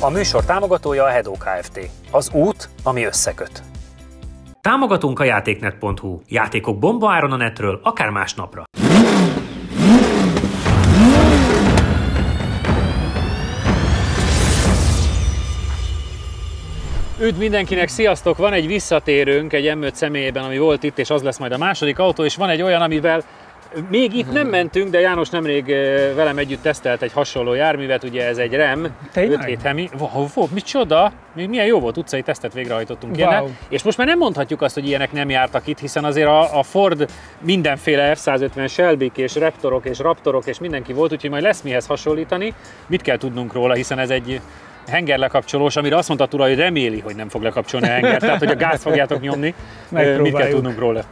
A műsor támogatója a Hedó Kft. Az út, ami összeköt. Támogatunk a játéknet.hu. Játékok bombaáron a netről, akár másnapra. Üdv mindenkinek, sziasztok! Van egy visszatérőnk egy M5 személyében, ami volt itt, és az lesz majd a második autó, és van egy olyan, amivel még itt nem mentünk, de János nemrég velem együtt tesztelt egy hasonló járművet, ugye ez egy REM 5.7 Hemi. Wow, micsoda! Még milyen jó volt, utcai tesztet végrehajtottunk ilyenne. És most már nem mondhatjuk azt, hogy ilyenek nem jártak itt, hiszen azért a Ford mindenféle F-150 Shelbyk és Raptorok és Raptorok és mindenki volt, úgyhogy majd lesz mihez hasonlítani. Mit kell tudnunk róla, hiszen ez egy henger lekapcsolós, amire azt mondta Tura, hogy reméli, hogy nem fog lekapcsolni a henger, tehát hogy a gázt fogjátok nyomni. Mit kell tudnunk róla?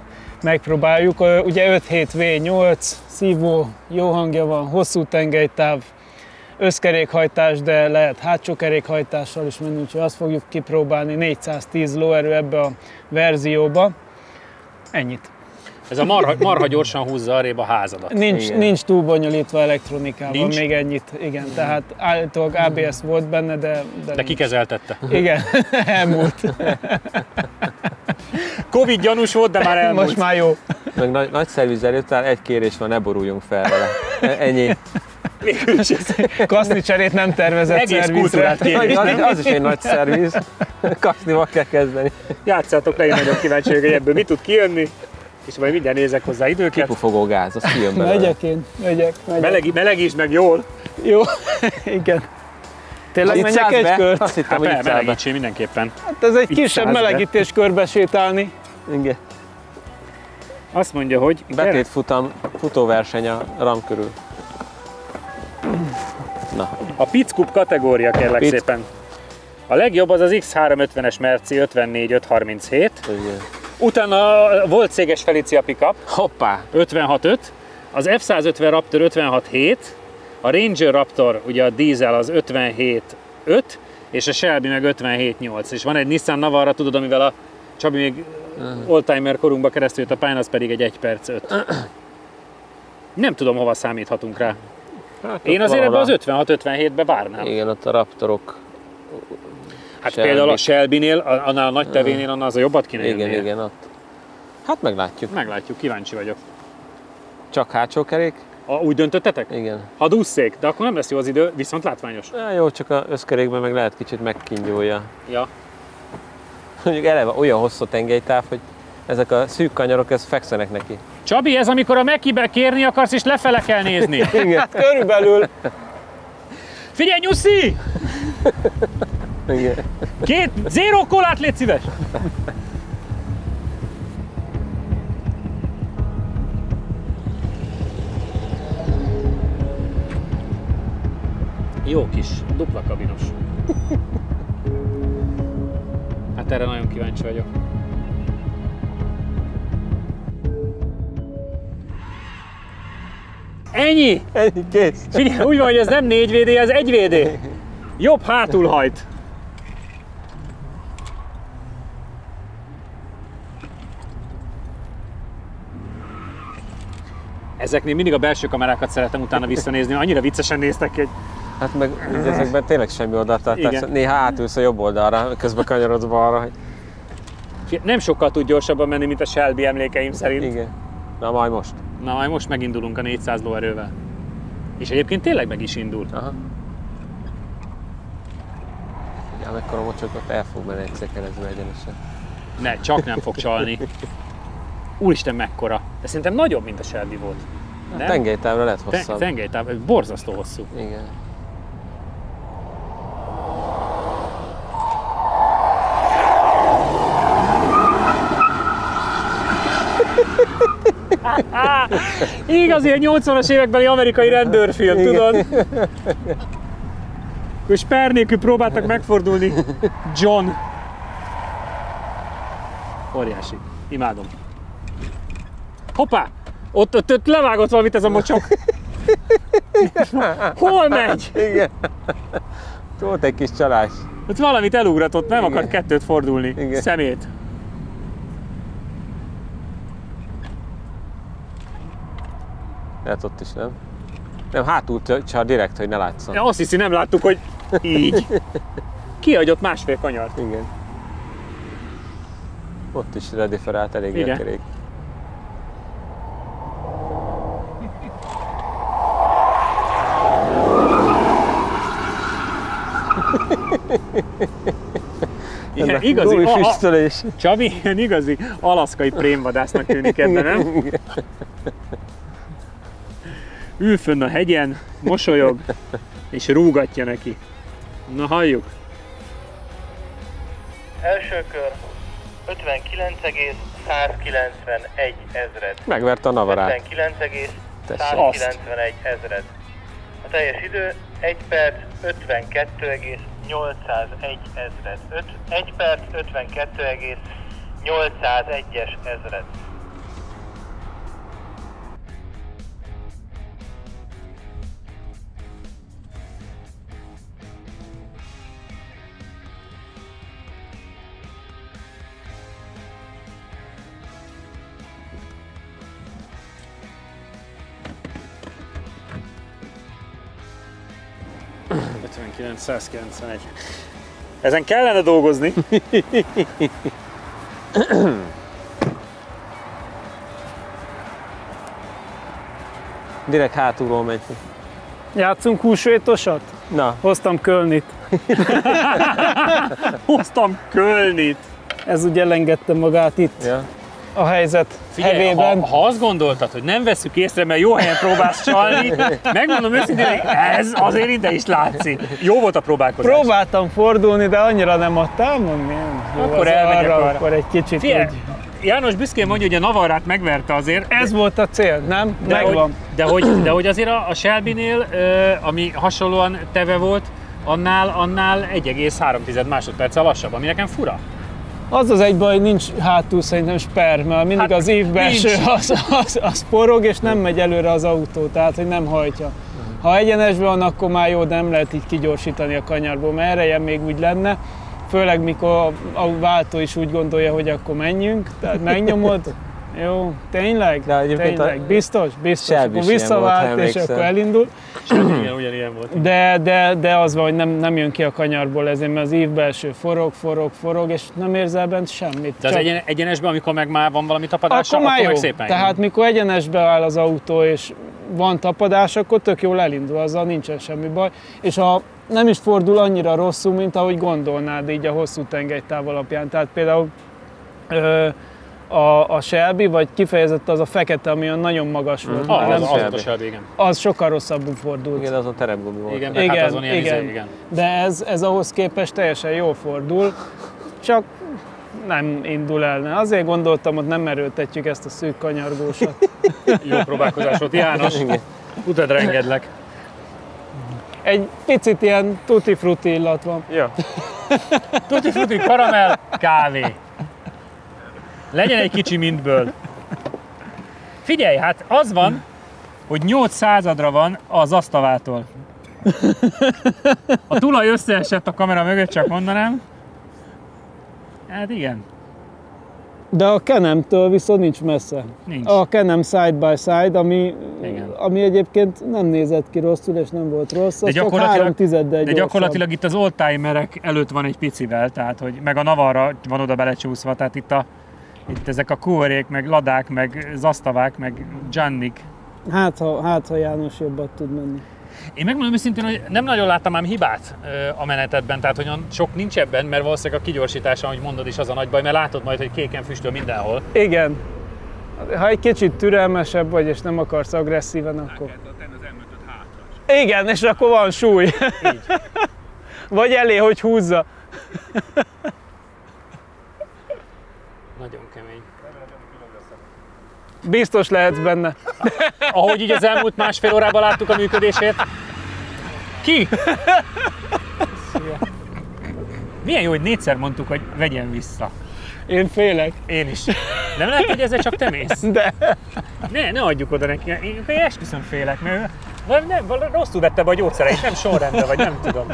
Megpróbáljuk. Ugye 5.7 V8, szívó, jó hangja van, hosszú tengelytáv, összkerékhajtás, de lehet hátsó kerékhajtással is menni, úgyhogy azt fogjuk kipróbálni, 410 lóerő ebbe a verzióba. Ennyit. Ez a marha gyorsan húzza arrébb a házadat. Nincs túl bonyolítva elektronikában, nincs? még ennyit, igen. Tehát állítólag ABS volt benne, de kikezeltette. Igen, elmúlt. Covid gyanús volt, de már elmúlt. Most már jó. Meg nagy szervizel után egy kérés van, ne boruljunk fel vele. Ennyi. Kaszni cserét nem tervezett egész szervizre. kultúrát kérés. Az is egy nagy szerviz. Kasznival kell kezdeni. Játszátok le, én nagyon kíváncsi vagyok, hogy ebből mi tud kijönni, és majd mindjárt nézek hozzá időket. Kipufogó gáz, az kijön belőle. Megyek én, megyek. Melegítsd meg jól. Jó, igen. Tényleg menjek egy kört? Azt hittem, hogy melegítsél mindenképpen. Hát ez egy kisebb melegítés körbe sétálni. Igen. Azt mondja, hogy... Betétfutam, futóverseny a RAM körül. Na. A Pickup kategória, kérlek szépen. A legjobb az X350-es Merci 54537. Igen. Utána volt céges Felicia pickup. Hoppá! 56.5. Az F150 Raptor 56.7. A Ranger Raptor, ugye a dízel, az 57.5. És a Shelby meg 57.8. És van egy Nissan Navara, tudod, amivel a Csabi még oldtimer korunkba keresztül jött a pályán, az pedig egy 1 perc 5. Nem tudom, hova számíthatunk rá. Hát én azért ebben az 56-57-be várnám. Igen, ott a Raptorok. Hát Shelby. Például a Shelby-nél, annál a nagy tevénél, annál az a jobbat kéne igen, jönnie. igen, ott. Hát meglátjuk. Meglátjuk, kíváncsi vagyok. Csak hátsó kerék? Úgy döntöttetek? Igen. Hadússzék, de akkor nem lesz jó az idő, viszont látványos. Ja, jó, csak az összkerékben meg lehet kicsit megkíngyolja. Ja. Mondjuk eleve olyan hosszú tengelytáv, hogy ezek a szűk kanyarok, ez fekszenek neki. Csabi, ez amikor a Mekibe kérni akarsz, és lefele kell nézni. Igen. Hát körülbelül. Figyelj, nyuszi! Igen. 0 kolát, légy szíves! Jó kis, dupla kabinos. Hát erre nagyon kíváncsi vagyok. Ennyi! Ennyi, kész. Figyelj, úgy van, hogy ez nem 4VD, ez 1VD. Jobb hátul hajt. Ezeknél mindig a belső kamerákat szeretem utána visszanézni, annyira viccesen néztek ki, hogy... Hát meg ezekben tényleg semmi oldaltartás. Néha átülsz a jobb oldalra, közben kanyarodsz balra. Hogy... Nem sokkal tud gyorsabban menni, mint a Shelby emlékeim szerint. Igen. Na majd most. Na majd most megindulunk a 400 lóerővel. És egyébként tényleg meg is indult. Aha. Ja, mekkora mocsokot el fog menni egyszer keresztül egyenesen. Ne, csak nem fog csalni. Úristen, mekkora. De szerintem nagyobb, mint a Shelby volt. Nem? Tengelytávra lehet hosszabb. Tengelytáv, borzasztó hosszú. Igen. Igazi, egy 80-as évekbeli amerikai rendőrfilm, tudod? És per nélkül próbáltak megfordulni. John. Óriási. Imádom. Hoppá! Ott levágott valamit ez a mocsok. Hol megy? Igen. Volt egy kis csalás. Ott valamit elugratott, nem akart kettőt fordulni. Igen. Szemét. Lehet ott is, nem? Nem, hátul csar direkt, hogy ne látszon. Ja, azt hiszi, nem láttuk, hogy Így. Kihagyott másfél kanyart. Igen. Ott is rediferált elég a kerék. Ilyen igazi, Csabi, ilyen igazi alaszkai prémvadásznak tűnik ebben, nem? Ül fönn a hegyen, mosolyog, és rúgatja neki. Na halljuk! Első kör 59,191 ezred. Megverte a Navarát. 59,191 ezred. A teljes idő 1 perc 52,801 ezred. 1 perc 52,801-es ezred. Ezen kellene dolgozni. Direkt hátulról megy. Játszunk húsvétosat? Na. Hoztam Kölnit. Hoztam Kölnit. Ez ugye elengedte magát itt. Ja. A helyzet Figyelj, hevében. ha azt gondoltad, hogy nem vesszük észre, mert jó helyen próbálsz csalni, megmondom őszintén, hogy ez azért ide is látszik. Jó volt a próbálkozás. Próbáltam fordulni, de annyira nem adtam, mondom, akkor elmegyek arra. Akkor egy kicsit. Figyelj, úgy... János büszkén mondja, hogy a Navarrát megverte azért. Ez volt a cél, nem? Megvan. De hogy azért a Shelby-nél, ami hasonlóan teve volt, annál 1,3 másodperccel lassabb, ami nekem fura. Az az egy baj, nincs hátul szerintem sper, mert mindig az évbelső az forog, és nem megy előre az autó, tehát hogy nem hajtja. Ha egyenesben van, akkor már jó, de nem lehet így kigyorsítani a kanyarból, mert ereje még úgy lenne. Főleg mikor a váltó is úgy gondolja, hogy akkor menjünk, tehát megnyomod. Jó, tényleg? Tényleg? Biztos? Akkor visszavált, és akkor elindul. Igen, ugyanilyen volt. De az van, hogy nem jön ki a kanyarból ezért, mert az ívbelső forog, és nem érzel bent semmit. De az egyenesben, amikor meg már van valami tapadása, akkor meg szépen Tehát jön. mikor egyenesbe áll az autó, és van tapadás, akkor tök jól elindul, azzal nincsen semmi baj. És ha nem is fordul annyira rosszul, mint ahogy gondolnád így a hosszú tengelytáv alapján. Tehát például a Shelby, vagy kifejezett az a fekete, ami olyan nagyon magas volt. Az a Shelby, igen. Az sokkal rosszabbul fordult. Igen, azon terepgumi volt. Igen, hát azon igen. De ez ahhoz képest teljesen jól fordul, csak nem indul el. Azért gondoltam, hogy nem erőltetjük ezt a szűk kanyargósat. Jó próbálkozás volt, János. Utadra engedlek. Egy picit ilyen tutti frutti illat van. Ja. Tutti frutti, karamell, kávé. Legyen egy kicsi mindből. Figyelj, hát az van, hogy 8 századra van az asztavától. A tulaj összeesett a kamera mögött, csak mondanám. Hát igen. De a Can-Am-től viszont nincs messze. Nincs. A Can-Am side by side, ami egyébként nem nézett ki rosszul, és nem volt rossz, az csak 3/10-del de gyakorlatilag itt az oldtimerek előtt van egy picivel, tehát hogy meg a Navarra van oda belecsúszva, tehát itt ezek a Kuorék, meg Ladák, meg Zasztavák, meg Giannik. Hát ha János jobbat tud menni. Én megmondom őszintén, hogy nem nagyon láttam ám hibát a menetedben, tehát hogy sok nincs ebben, mert valószínűleg a kigyorsítása, ahogy mondod is, az a nagy baj, mert látod majd, hogy kéken füstöl mindenhol. Igen. Ha egy kicsit türelmesebb vagy, és nem akarsz agresszíven, akkor... Igen, és akkor van súly. Így. Vagy elé, hogy húzza. Nagyon kemény. Biztos lehetsz benne. Ahogy így az elmúlt másfél órában láttuk a működését. Ki? Milyen jó, hogy 4-szer mondtuk, hogy vegyen vissza. Én félek. Én is. Nem lehet, hogy ezzel csak te mész? De. Ne adjuk oda neki. Én esküszöm félek, mert rosszul vette be a gyógyszereit, nem sorrendben vagy, nem tudom.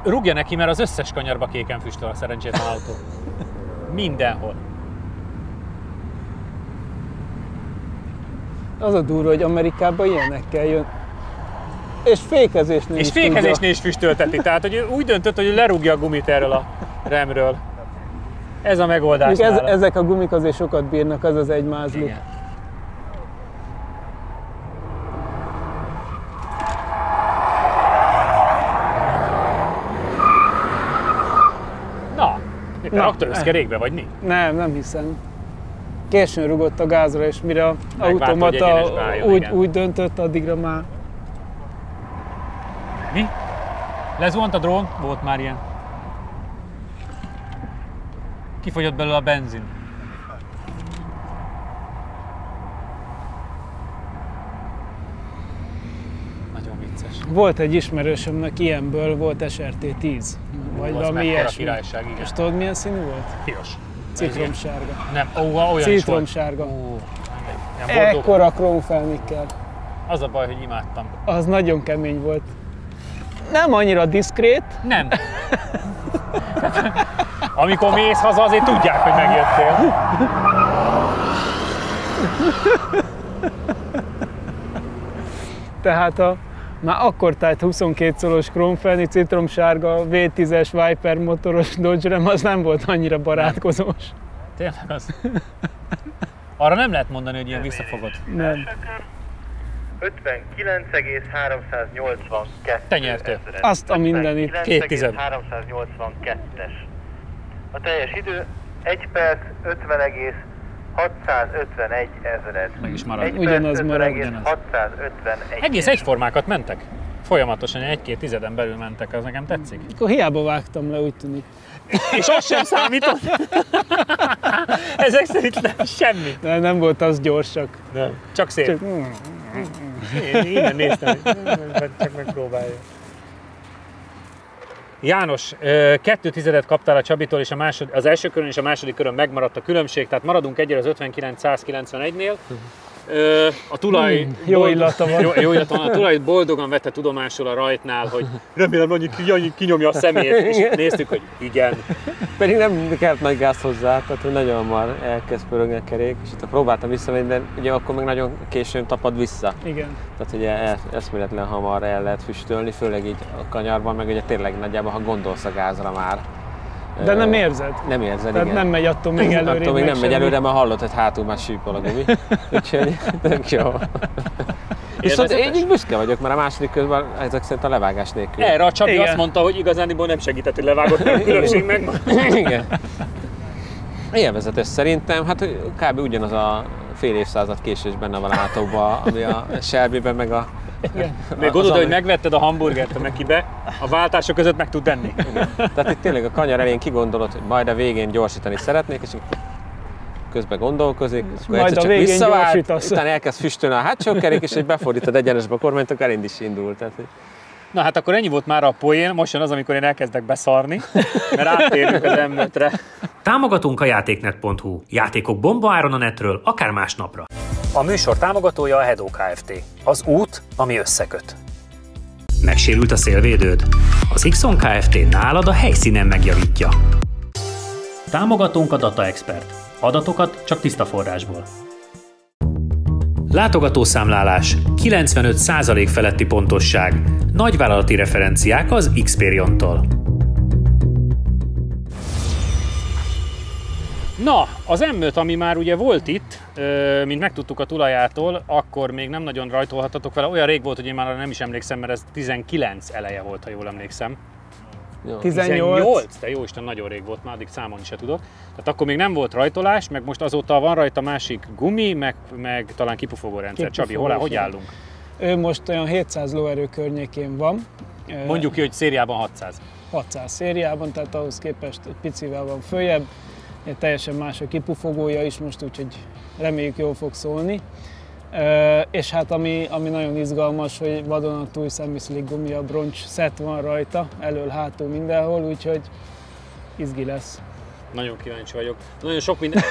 Rúgja neki, mert az összes kanyarba kéken füstöl a szerencsétlen autó. Mindenhol. Az a durva, hogy Amerikában ilyenekkel jön. És fékezésnél és is fékezésnél is füstölteti, tehát hogy úgy döntött, hogy lerúgja a gumit erről a remről. Ez a megoldás. Ezek a gumik azért sokat bírnak, az az egy mázluk. Igen. Na, rakta összkerékbe, vagy mi? Nem hiszem. Későn rugott a gázra, és mire az automata úgy döntött, addigra már... Mi? Lezuhant a drón? Volt már ilyen. Kifogyott belőle a benzin. Nagyon vicces. Volt egy ismerősömnek ilyenből, volt SRT-10. Vagy valami ilyesmi. Királyság, igen. És tudod milyen színű volt? Piros. Citromsárga. Nem, olyan is volt. Citromsárga. Ekkora krómfelnikkel. Az a baj, hogy imádtam. Az nagyon kemény volt. Nem annyira diszkrét. Nem. Amikor mész haza, azért tudják, hogy megjöttél. Tehát már akkor tájt 22 szoros krómfelni, citromsárga, V10-es Viper motoros Dodge Ram, az nem volt annyira barátkozós. Tényleg az? Arra nem lehet mondani, hogy ilyen visszafogott. Nem. 59,382. Te nyertél. Azt a mindenit. 2 382-es. A teljes idő 1 perc 50,651 ezred. Meg is marad. Ugyanaz marad. 651. Egész egyformákat mentek. Folyamatosan 1-2 tizeden belül mentek, az nekem tetszik. Akkor hiába vágtam le, úgy tűnik. És az sem számított. Ezek szerint nem, semmi. Nem volt az gyorsak. Nem. Csak szép. Csak... Én innen néztem, csak megpróbálja. János, 2 tizedet kaptál a Csabitól, és az első körön és a második körön megmaradt a különbség, tehát maradunk egyre az 59-191-nél. A tulaj jó illata van. Jó illata van. A tulaj boldogan vette tudomásul a rajtnál, hogy remélem annyi kinyomja a szemét, és néztük, hogy igen. Pedig nem kellett nagy gáz hozzá, tehát hogy nagyon hamar elkezd pörögni a kerék, és itt próbáltam visszamenni, de ugye akkor meg nagyon későn tapad vissza. Igen. Tehát ugye eszméletlen hamar el lehet füstölni, főleg így a kanyarban, meg ugye tényleg nagyjából, ha gondolsz a gázra már. De nem érzed? Nem érzed, tehát igen. nem megy attól még előre. Attól még nem megy előre, mert hallod, hogy hátul már sípol a gumi. Úgyhogy tök jó. Viszont én így büszke vagyok, mert a második közben ezek szerint a levágás nélkül. Erre a Csabi igen. Azt mondta, hogy igazániból nem segített, hogy levágott, mert a különbség meg. Igen. Élvezetes szerintem, hát kb. Ugyanaz a fél évszázad késés benne van a látóban, ami a Shelbyben meg a... Még gondolod, hogy megvetted a hamburgert a Mekibe, a váltások között meg tud enni. Tehát itt tényleg a kanyar elején kigondolod, hogy majd a végén gyorsítani szeretnék, és közben gondolkozik, akkor majd egyszer csak visszavált, utána elkezd füstölni a hátsó kerék, és hogy befordítod egyenesbe a kormányt, akkor el is indul. Tehát... Na hát akkor ennyi volt már a poén, most jön az, amikor én elkezdek beszarni, mert áttérünk az M5-re. Támogatunk a játéknet.hu. Játékok bombaáron a netről, akár másnapra. A műsor támogatója a Hedó Kft. Az út, ami összeköt. Megsérült a szélvédőd? Az Xon Kft. Nálad a helyszínen megjavítja. Támogatónk a Data Expert. Adatokat csak tiszta forrásból. Látogatószámlálás, 95% feletti pontosság, nagyvállalati referenciák az Xperion-tól. Na, az M5, ami már ugye volt itt, mint megtudtuk a tulajától, akkor még nem nagyon rajtolhatatok vele. Olyan rég volt, hogy én már nem is emlékszem, mert ez 19 eleje volt, ha jól emlékszem. 18? Te jóisten, nagyon rég volt, már addig számolni se tudok. Tehát akkor még nem volt rajtolás, meg most azóta van rajta másik gumi, meg talán kipufogó rendszer. Csabi, hogy állunk? Ő most olyan 700 lóerő környékén van. Mondjuk ki, hogy szériában 600. 600 szériában, tehát ahhoz képest egy picivel van följebb. Teljesen más a kipufogója is most, úgyhogy reméljük jól fog szólni. És hát ami nagyon izgalmas, hogy vadonatúj semi-slick gumi, a broncs set van rajta, elől, hátul, mindenhol, úgyhogy izgi lesz. Nagyon kíváncsi vagyok. Nagyon sok minden...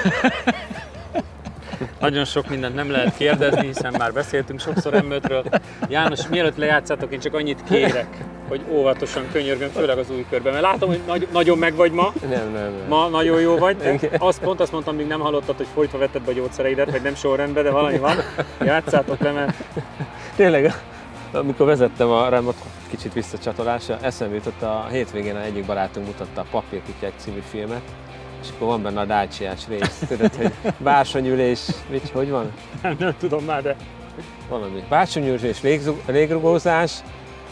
Nagyon sok mindent nem lehet kérdezni, hiszen már beszéltünk sokszor M5-ről. János, mielőtt lejátszátok, én csak annyit kérek, hogy óvatosan könyörgöm, főleg az új körben, mert látom, hogy nagyon meg vagy ma. Nem. Ma nagyon jó vagy, de pont azt mondtam, még nem hallottad, hogy folytva vetted be a gyógyszereidet, vagy nem sorrendben, de valami van. Játszátok le, mert... Tényleg, amikor vezettem a Rámot, kicsit visszacsatolásra, eszembe jutott a hétvégén egyik barátunk mutatta a Papírkutyák című filmet, és akkor van benne a Dacia-s rész, tudod, hogy bársonyülés, hogy van? Nem tudom már, de... Valami. Bársonyülés, légrugózás,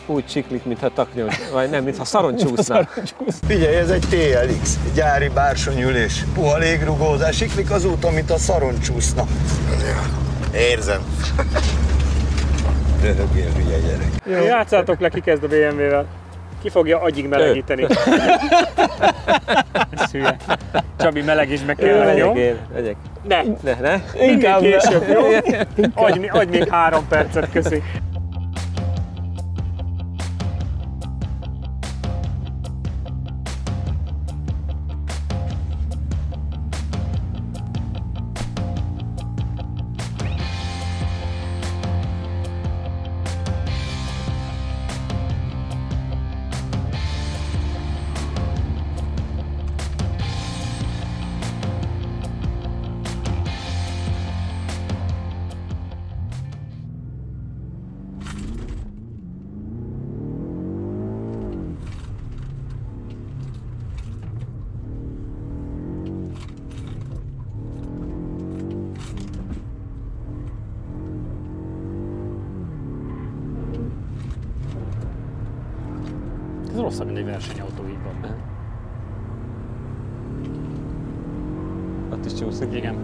úgy csiklik, mintha taknyol, vagy nem, mintha szaron csúszna. Figyelj, ez egy TLX, gyári bársonyülés, puha légrugózás, siklik az úton, mint a szaron csúszna. Érzem. Röhögjél, hülye gyerek. Játszátok le, ki kezd a BMW-vel. Ki fogja agyig melegíteni? Ez hülye. Csabi, meleg is meg kell lenni, jó? Legyek. Ne. Inkább később, jó? Adj még 3 percet, köszi. Ez rosszabb, mint egy versenyautó így van. Ott is csúszik? Igen.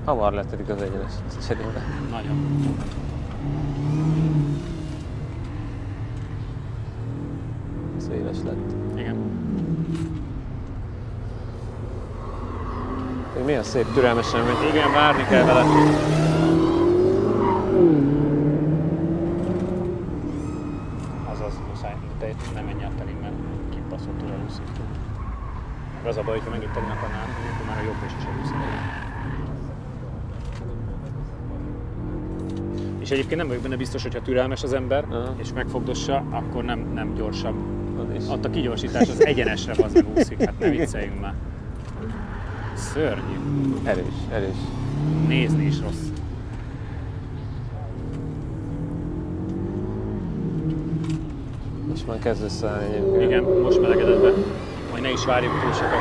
Hamar letelik az egyenes cserébe. Nagyon. Széles lett. Igen. Még milyen szép, türelmesen megy. Igen, várni kell vele. Azaz, muszáj, te ne menj át elég, mert kipaszott tud elúszik. Az a baj, hogyha megint elég akarnál, akkor már a jobb is elúszik. És egyébként nem vagyok benne biztos, hogyha türelmes az ember, és megfogdossa, akkor nem gyorsabb. Ott a kigyorsítás az egyenesre bazdmeg úszik, hát ne vicceljünk már. Szörnyű. Erős. Nézni is rossz. Most már kezd összeállni egyébként. Igen, most melegedett be. Majd ne is várjuk túl sokat.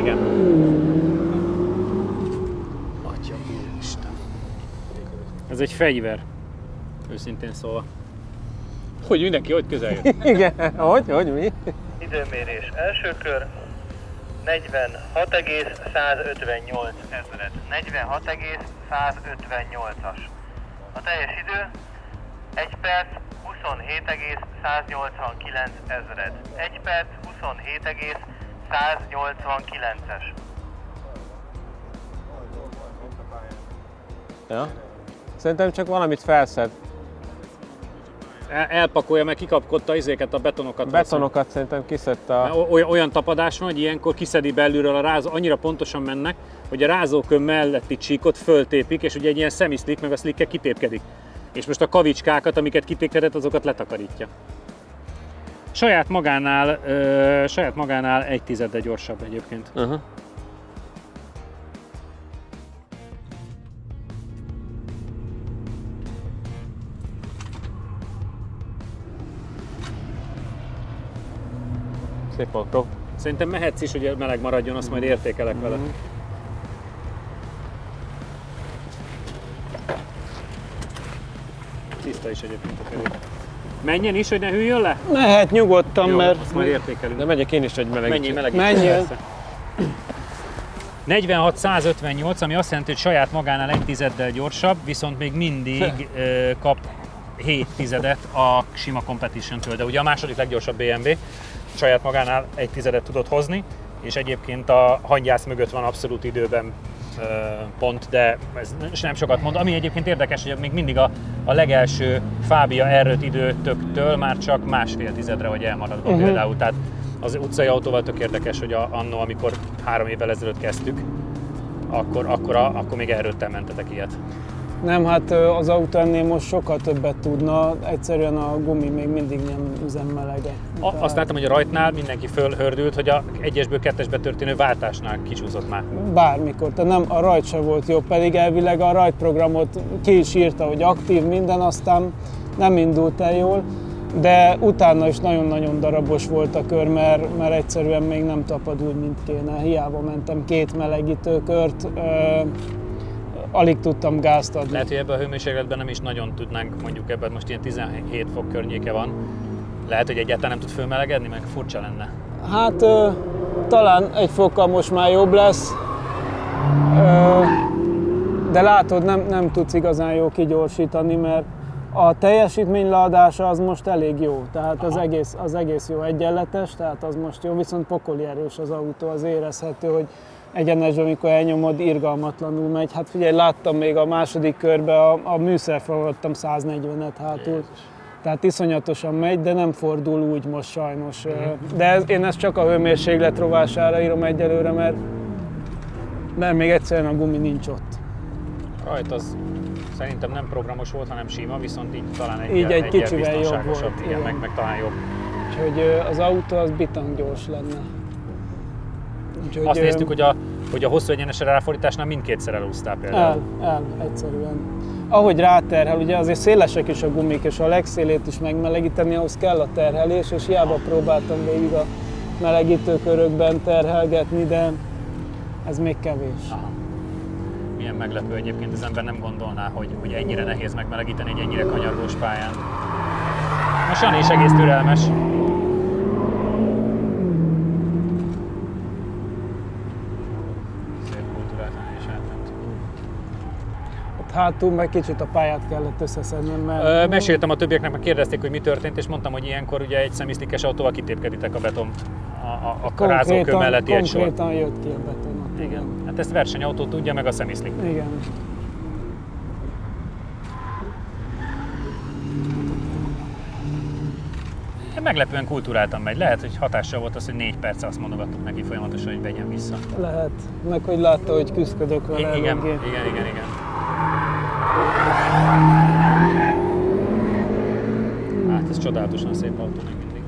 Igen. Atya úristen. Ez egy fegyver. Őszintén szólva. Hogy mindenki hogy közel jött? Igen, hogy mi? Időmérés első kör 46,158 ezred. 46,158-as. A teljes idő 1 perc 27,189 ezred. 1 perc 27,189-es. Ja. Szerintem csak valamit felszed. Elpakolja, meg kikapkodta izéket, a betonokat. Betonokat szerintem kiszedte a... Olyan tapadás van, hogy ilyenkor kiszedi belülről a rázó, annyira pontosan mennek, hogy a rázókön melletti csíkot föltépik, és ugye egy ilyen szemiszlik, meg a slikke kitépkedik. És most a kavicskákat, amiket kitépkedett, azokat letakarítja. Saját magánál 1/10 gyorsabb egyébként. Szép autó. Szerintem mehetsz is, hogy meleg maradjon, azt majd értékelek vele. Tiszta is egyébként a kerék. Menjen is, hogy ne hűljön le? Mehet nyugodtan, Jó, mert... azt majd értékelünk. De megyek én is, hogy melegítsek. Menjél. 46,158, ami azt jelenti, hogy saját magánál 1/10 gyorsabb, viszont még mindig kap 0,7 a sima Competition-től. De ugye a második leggyorsabb BMW, saját magánál 1/10 tudott hozni, és egyébként a hangyász mögött van abszolút időben pont, de ez nem sokat mond. Ami egyébként érdekes, hogy még mindig a legelső Fabia R5 időtöktől már csak 1,5 vagy elmaradva például. Tehát Az utcai autóval tök érdekes, hogy annó, amikor 3 évvel ezelőtt kezdtük, akkor még erőttel mentetek ilyet. Nem, hát az autó ennél most sokkal többet tudna, egyszerűen a gumi még mindig nem üzemmelege. Azt láttam, hogy a rajtnál mindenki fölhördült, hogy a 1-esből 2-esbe történő váltásnál kicsúszott már. Bármikor, tehát nem, a rajt se volt jó, pedig elvileg a rajtprogramot ki is írta, hogy aktív minden, aztán nem indult el jól, de utána is nagyon-nagyon darabos volt a kör, mert egyszerűen még nem tapad úgy, mint kéne. Hiába mentem 2 melegítőkört, alig tudtam gázt adni. Lehet, hogy ebben a hőmérsékletben nem is nagyon tudnánk, mondjuk ebben most ilyen 17 fok környéke van. Lehet, hogy egyáltalán nem tud fölmelegedni, meg furcsa lenne. Hát talán egy fokkal most már jobb lesz, de látod, nem tudsz igazán jó kigyorsítani, mert a teljesítmény leadása az most elég jó, tehát az egész jó egyenletes, tehát az most jó, viszont pokoli erős az autó, az érezhető, hogy egyenesben, amikor elnyomod, irgalmatlanul megy. Hát figyelj, láttam még a második körben a műszerfal adtam 140-et hátul. Jézus. Tehát iszonyatosan megy, de nem fordul úgy most sajnos. De én ezt csak a hőmérséklet rovására írom egyelőre, mert még egyszerűen a gumi nincs ott. Rajt az szerintem nem programos volt, hanem sima, viszont így talán egy kicsivel jobb volt. Igen, meg talán jobb. Úgyhogy az autó az bitang gyors lenne. Úgyhogy azt néztük, hogy a hosszú egyenes ráfordításnál mindkétszer elúsztál például. Egyszerűen. Ahogy ráterhel, ugye azért szélesek is a gumik, és a legszélét is megmelegíteni, ahhoz kell a terhelés, és hiába próbáltam végig a melegítőkörökben terhelgetni, de ez még kevés. Aha. Milyen meglepő egyébként, az ember nem gondolná, hogy ennyire nehéz megmelegíteni egy ennyire kanyargós pályán. Most Jani is egész türelmes. Hátul meg kicsit a pályát kellett összeszednem, mert... Meséltem a többieknek, meg kérdezték, hogy mi történt, és mondtam, hogy ilyenkor ugye egy szemisztikes autóval kitépkeditek a beton a rázókő melletti egy sor. Konkrétan jött ki a beton. Igen. Hát ezt versenyautó tudja, meg a szemisztik. Igen. Meglepően kultúráltan megy. Lehet, hogy hatással volt az, hogy 4 perce azt mondogattuk neki folyamatosan, hogy vegyen vissza. Lehet. Meg hogy látta, hogy küzdök vele. Igen. Hát ez csodálatosan szép autó még mindig.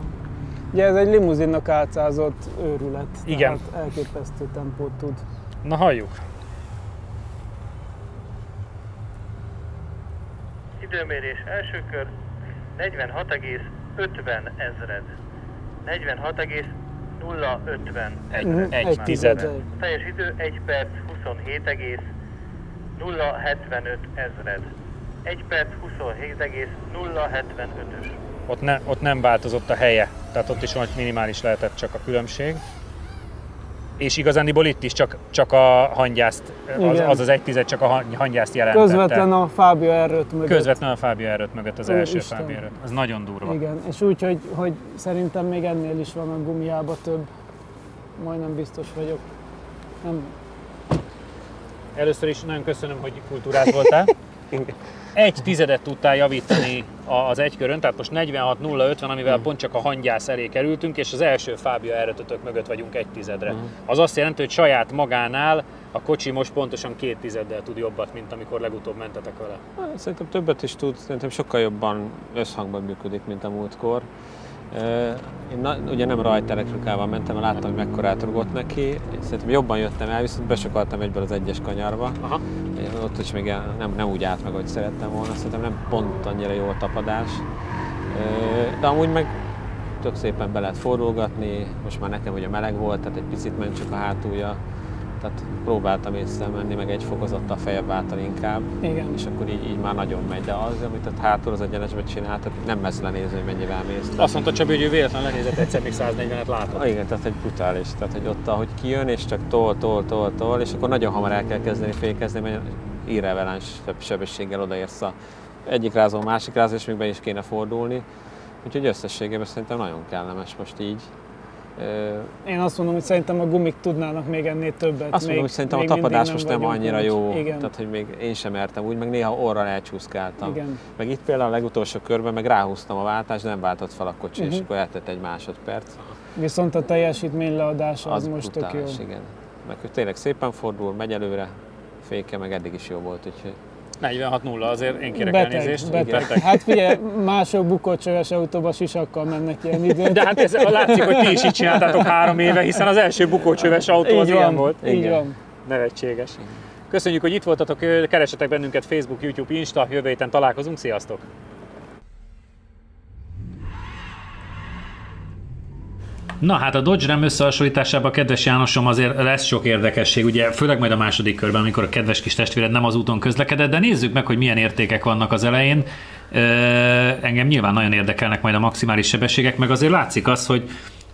Ugye ez egy limuzinnak álcázott őrület. Igen. Tehát elképesztő tempót tud. Na halljuk. Időmérés első kör 46,50 ezred. 46,050. Egy tized. Teljes idő 1 perc 27,075 ezred. 1 perc 27,075-ös. Ott nem változott a helye, tehát ott is minimális lehetett csak a különbség. És igazándiból itt is csak a hangyászt, az 1 tized csak a hangyászt jelentette. Közvetlen a Fabio R5 mögött. Közvetlen a Fabio R5 mögött az első Fabio R5. Ez nagyon durva. Igen, és úgy, hogy szerintem még ennél is van a gumiában több. Majdnem biztos vagyok. Nem. Először is nagyon köszönöm, hogy kultúrás voltál. 1 tizedet tudtál javítani az egykörön, tehát most 46.050, amivel pont csak a hangyász elé kerültünk, és az első Fabio R5-ök mögött vagyunk 1 tizedre. Az azt jelenti, hogy saját magánál a kocsi most pontosan 2 tizeddel tud jobbat, mint amikor legutóbb mentetek vele. Szerintem többet is tud, szerintem sokkal jobban összhangban működik, mint a múltkor. Én ugye nem rajtelektrikával mentem, mert láttam, hogy mekkorát rugott neki. Szerintem jobban jöttem el, viszont besokaltam egyből az 1-es kanyarba. Aha. Ott is még nem úgy állt meg, ahogy szerettem volna. Szerintem nem pont annyira jó a tapadás. De amúgy meg tök szépen be lehet fordulgatni. Most már nekem ugye meleg volt, tehát egy picit ment csak a hátulja. Tehát próbáltam észre menni, meg egy fokozattal feljebb által inkább. Igen. És akkor így már nagyon megy, de az, amit ott hátul az egyenesben csinál, tehát nem messz lenézni, hogy mennyivel mész. Azt mondta Csabi, hogy ő véletlenül lenézett egyszer, még 140-et látott. Igen, tehát egy brutális. Tehát, hogy ott, ahogy kijön, és csak tol, és akkor nagyon hamar el kell kezdeni fékezni, mert irreveláns sebességgel odaérsz a egyik rázó, a másik rázó, és még be is kéne fordulni. Úgyhogy összességében szerintem nagyon kellemes most így. Én azt mondom, hogy szerintem a gumik tudnának még ennél többet. Azt mondom, hogy szerintem a tapadás most nem annyira jó, igen. Tehát hogy még én sem mertem úgy, meg néha orral elcsúszkáltam. Igen. Meg itt például a legutolsó körben meg ráhúztam a váltást, de nem váltott fel a kocsi, és akkor eltett egy másodperc. Viszont a teljesítmény leadása az most tök jó. Igen. Meg hogy tényleg szépen fordul, megy előre, féke meg eddig is jó volt, úgyhogy... 46-0, azért én kérek elnézést. Beteg. Hát figyelj, mások bukócsöves autóba sisakkal mennek ilyen időn. De hát ez látszik, hogy ti is így csináltátok 3 éve, hiszen az első bukócsöves autó az ilyen volt. Így van. Nevetséges. Köszönjük, hogy itt voltatok, keressetek bennünket Facebook, YouTube, Insta, jövő héten találkozunk, sziasztok! Na hát a Dodge Ram összehasonlításában, kedves Jánosom, azért lesz sok érdekesség, ugye főleg majd a második körben, amikor a kedves kis testvéred nem az úton közlekedett, de nézzük meg, hogy milyen értékek vannak az elején. Engem nyilván nagyon érdekelnek majd a maximális sebességek, meg azért látszik az,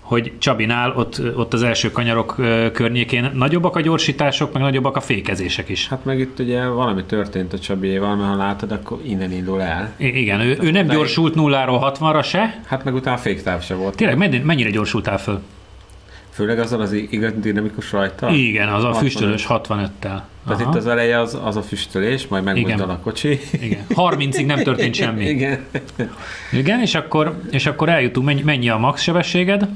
hogy Csabinál ott az első kanyarok környékén nagyobbak a gyorsítások, meg nagyobbak a fékezések is. Hát meg itt ugye valami történt a Csabiéval, mert ha látod, akkor innen indul el. Igen, ő nem gyorsult 0-ról 60-ra se. Hát meg utána féktáv se volt. Tényleg, mennyire gyorsultál föl? Főleg azzal az igaz dinamikus rajta? Igen, az a füstölős 65-tel. Tehát itt az eleje az a füstölés, majd megmozdul a kocsi. Igen. 30-ig nem történt semmi. Igen, és akkor eljutunk, mennyi a max sebességed?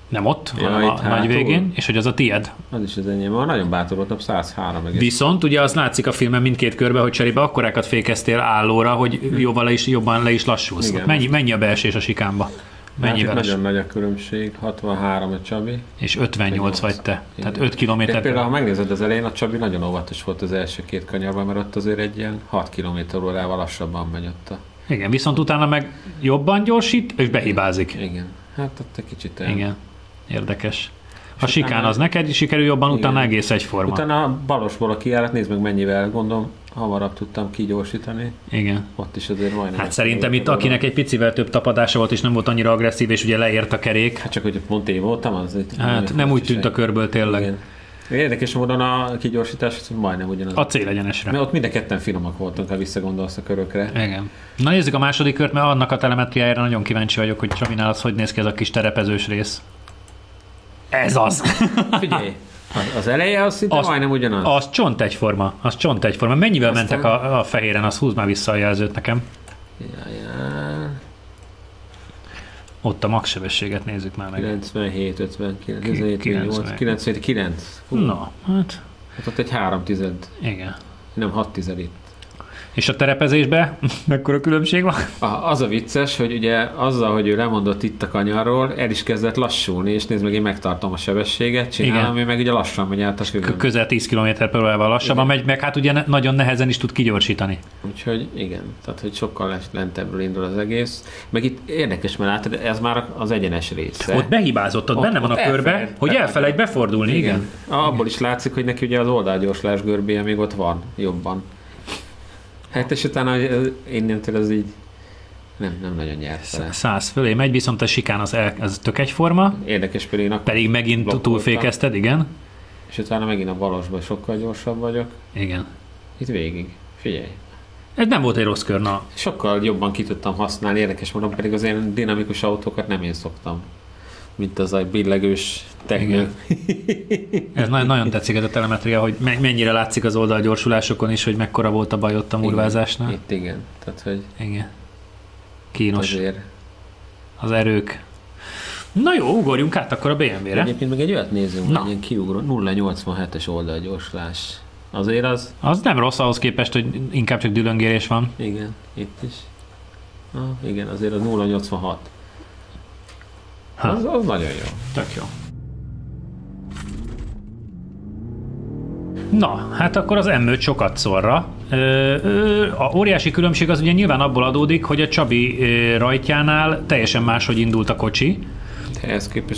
Nem ott, hanem a nagy végén, és hogy az a tied. Az is az enyém, nagyon bátor voltam, 103 egész. Viszont ugye az látszik a filmen mindkét körben, hogy cserébe akkorákat fékeztél állóra, hogy jobban le is lassulsz. Mennyi a beesés a sikánba? Mennyivel? Hát nagyon nagy a különbség, 63 a Csabi. És 58 vagy te, tehát 5 kilométer. Például, ha megnézed az elején, a Csabi nagyon óvatos volt az első 2 kanyarban, mert ott azért egy ilyen 6 km/h lassabban megy ott. Igen, viszont utána meg jobban gyorsít, és behibázik. Igen, hát ott egy kicsit Igen, érdekes. A sikán az neked sikerül jobban, igen. Utána egész egyforma. Utána a balosból a kijárat, nézd meg mennyivel, gondolom, hamarabb tudtam kigyorsítani. Igen. Ott is azért majdnem. Hát szerintem itt akinek egy picivel több tapadása volt, és nem volt annyira agresszív, és ugye leért a kerék. Hát csak, hogy pont én voltam, az itt hát nem úgy tűnt a körből tényleg. Igen. Érdekes módon a kigyorsítás majdnem ugyanaz. A célegyenesre. Mert ott mind a ketten finomak voltunk, ha visszagondolsz a körökre. Igen. Na nézzük a második kört, mert annak a telemetriájára nagyon kíváncsi vagyok, hogy Csabinál az hogy néz ki ez a kis terepezős rész. Ez az! Figyelj, az eleje az szinte majdnem ugyanaz. Az csont egyforma. Mennyivel aztán mentek a fehéren? Az húzd már vissza a jelzőt nekem. Ott a max sebességet nézzük már meg. 97, 59, 99. Na, hát ott egy 3/10. Igen. Nem 6/10 itt. És a terepezésben mekkora különbség van? Az a vicces, hogy ugye azzal, hogy ő lemondott itt a kanyarról, el is kezdett lassulni, és nézd meg, én megtartom a sebességet, csinálom, ő meg ugye lassan megy át a fülön. Közel 10 km/h lassabban megy, meg hát ugye nagyon nehezen is tud kigyorsítani. Úgyhogy igen, tehát hogy sokkal lentebbről indul az egész. Meg itt érdekes, mert látod, ez már az egyenes része. Ott behibázott, ott benne van a körbe, hogy elfelejt befordulni, igen. Abból is látszik, hogy neki ugye az oldalgyorslás görbéje még ott van, jobban. Hát és utána innentől az így nem nagyon nyert vele. 100 fölé megy, viszont a sikán az tök egyforma. Érdekes, pedig megint túlfékezted, igen. És utána megint a balosban sokkal gyorsabb vagyok. Igen. Itt végig. Figyelj. Ez nem volt egy rossz kör, na. Sokkal jobban ki tudtam használni, érdekes módon, pedig az ilyen dinamikus autókat nem én szoktam. Mint az a billegős technika. Ez nagyon tetszik ez a telemetria, hogy mennyire látszik az oldalgyorsulásokon is, hogy mekkora volt a baj ott a murvázásnál. Itt igen. Tehát, hogy igen. Kínos. Azért. Az erők. Na jó, ugorjunk át akkor a BMW-re. Egyébként meg egy olyat nézzünk, egy ilyen kiugró 0,87-es oldalgyorsulás. Azért az... Az nem rossz ahhoz képest, hogy inkább csak dülöngérés van. Igen, itt is. Igen, azért az 0,86. Az nagyon jó. Tök jó. Na, hát akkor az M5 sokat szorra. A óriási különbség az ugye nyilván abból adódik, hogy a Csabi rajtjánál teljesen máshogy indult a kocsi.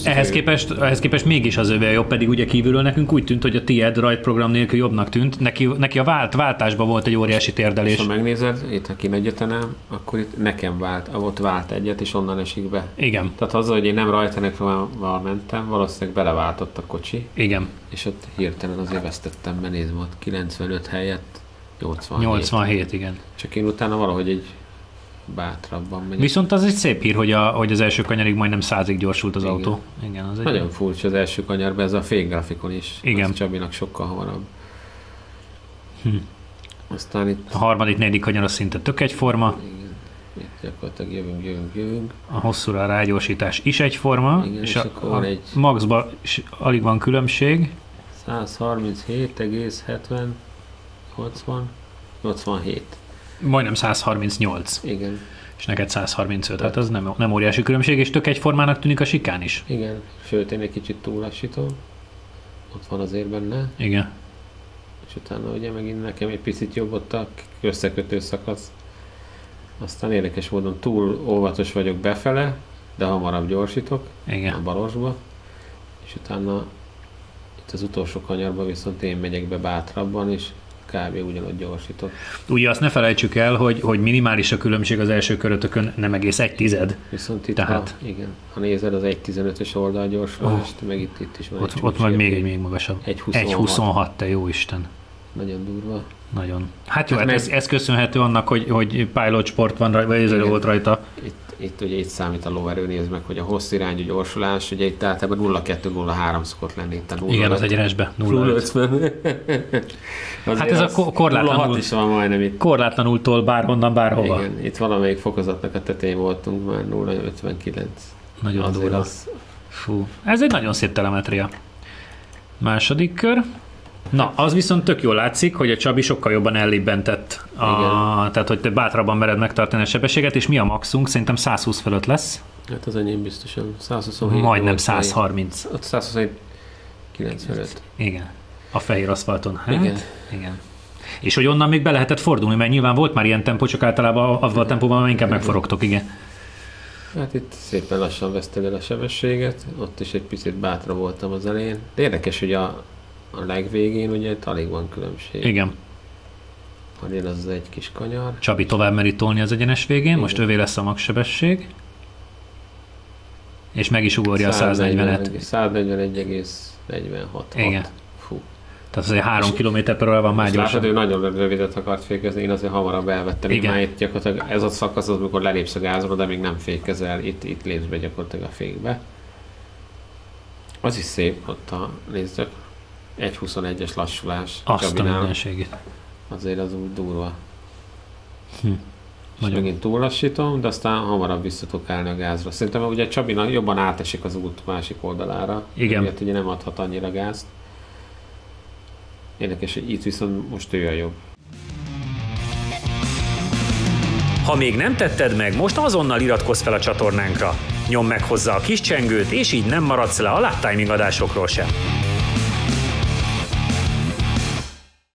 Ehhez képest mégis az övé jobb, pedig ugye kívülről nekünk úgy tűnt, hogy a tied rajtprogram nélkül jobbnak tűnt. Neki a váltásban volt egy óriási térdelés. És ha megnézed, itt ha kinegyetenem, akkor itt nekem ott vált egyet, és onnan esik be. Igen. Tehát azzal, hogy én nem rajtanekről mentem, valószínűleg beleváltott a kocsi. Igen. És ott hirtelen azért vesztettem be, nézd, ott 95 helyett 87. 87, igen. Csak én utána valahogy egy bátrabban megyek. Viszont az egy szép hír, hogy az első kanyarig majdnem 100-ig gyorsult az autó. Igen, az nagyon furcsa az első kanyarban, ez a fékgrafikon is. Igen. Az Csabinak sokkal hamarabb. Aztán itt... A harmadik, negyedik kanyar az szinte tök egyforma. Igen. Itt gyakorlatilag jövünk. A hosszúra a rágyorsítás is egyforma, igen, és akkor egy maxban alig van különbség. 137,70, 87. Majdnem 138. Igen. És neked 135, hát az nem óriási különbség, és tök egyformának tűnik a sikán is. Igen, sőt én egy kicsit túllassítom. Ott van azért benne. Igen. És utána ugye megint nekem egy picit jobb ott a összekötő szakasz. Aztán érdekes módon túl óvatos vagyok befele, de hamarabb gyorsítok. Igen. A balosba. És utána itt az utolsó kanyarban viszont én megyek be bátrabban, és kb. Ugyanott gyorsítok. Ugye azt ne felejtsük el, hogy minimális a különbség az első körötökön, nem egész 1/10. Viszont itt, tehát... ha nézed az 1.15-ös oldalgyorsulást, meg itt is van ott meg még egy magasabb. 1.26, te jó Isten. Nagyon durva. Nagyon. Hát jó, hát ez köszönhető annak, hogy pilot sport van rajta, vagy ez volt rajta. Itt ugye itt számít a lóerő, nézd meg, hogy a hosszú irányú gyorsulás, ugye itt általában 0,2-0,3 szokott lenni. Itt a 0, igen, az egyenesbe. 0,50. Hát ez a korlátlanul, is van majdnem itt. Korlátlanultól bárhonnan, bárhova. Igen, itt valamelyik fokozatnak a tetején voltunk már 0,59. Nagyon durva. Fú, ez egy nagyon szép telemetria. Második kör. Na, az viszont tök jól látszik, hogy a Csabi sokkal jobban ellibbentett. Tehát, hogy te bátrabban mered megtartani a sebességet, és mi a maxunk? Szerintem 120 fölött lesz. Hát az enyém biztosan 127. Majdnem 130. Ott 195. Igen. A fehér aszfalton. Hát, igen. És hogy onnan még be lehetett fordulni, mert nyilván volt már ilyen tempó, csak általában avval a tempóban inkább megforogtok, igen. Hát itt szépen lassan veszted el a sebességet, ott is egy picit bátra voltam az elején. De érdekes, hogy a legvégén ugye itt alig van különbség. Igen. Azért az egy kis kanyar. Csabi tovább meri tolni az egyenes végén, igen. Most övé lesz a max sebesség. És meg is ugorja a 140-et. 141,46. Igen. Fú. Tehát azért 3 km/h van már gyorsan. Látod, ő nagyon rövidet akart fékezni, én azért hamarabb elvettem. Igen. Már itt gyakorlatilag ez a szakasz az, amikor lelépsz a gázról, de még nem fékezel, itt lépsz be gyakorlatilag a fékbe. Az is szép, ott nézzük. 1.21-es lassulás. Azt a mindenségét. Azért az úgy durva. És megint túllassítom, de aztán hamarabb vissza tudok állni a gázra. Szerintem ugye Csabinak jobban átesik az út másik oldalára. Igen. Miért ugye nem adhat annyira gázt. Érdekes, hogy itt viszont most ő a jobb. Ha még nem tetted meg, most azonnal iratkozz fel a csatornánkra. Nyomd meg hozzá a kis csengőt, és így nem maradsz le a Lap Timing adásokról sem.